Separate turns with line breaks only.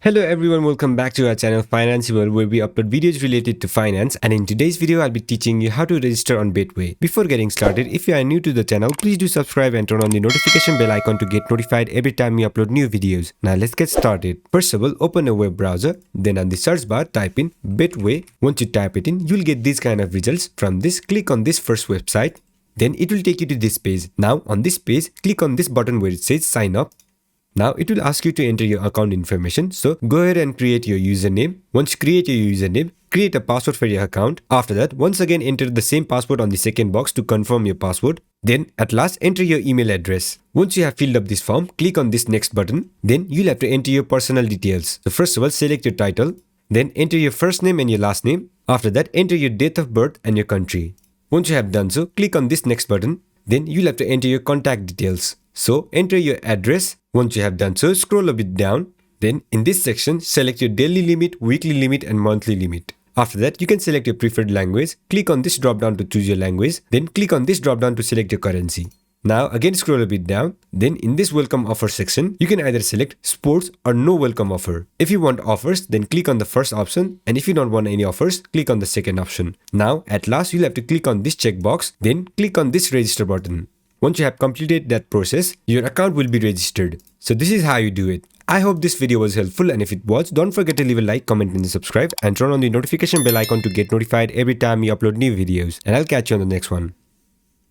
Hello everyone, welcome back to our channel Financeable, where we upload videos related to finance, and in today's video I'll be teaching you how to register on Betway. Before getting started, if you are new to the channel, please do subscribe and turn on the notification bell icon to get notified every time we upload new videos. Now let's get started. First of all, open a web browser, then on the search bar type in Betway. Once you type it in, you'll get these kind of results. From this, click on this first website, then it will take you to this page. Now on this page, click on this button where it says sign up. Now it will ask you to enter your account information, so go ahead and create your username. Once you create your username, create a password for your account. After that, once again enter the same password on the second box to confirm your password. Then at last enter your email address. Once you have filled up this form, click on this next button. Then you'll have to enter your personal details. So first of all, select your title, then enter your first name and your last name. After that, enter your date of birth and your country. Once you have done so, click on this next button. Then you'll have to enter your contact details. So enter your address. Once you have done so, scroll a bit down. Then in this section, select your daily limit, weekly limit and monthly limit. After that, you can select your preferred language. Click on this drop down to choose your language. Then click on this drop down to select your currency. Now again scroll a bit down. Then in this welcome offer section, you can either select sports or no welcome offer. If you want offers, then click on the first option, and if you don't want any offers, click on the second option. Now at last, you'll have to click on this checkbox, then click on this register button. Once you have completed that process, your account will be registered. So this is how you do it. I hope this video was helpful, and if it was, don't forget to leave a like, comment and subscribe, and turn on the notification bell icon to get notified every time we upload new videos. And I'll catch you on the next one.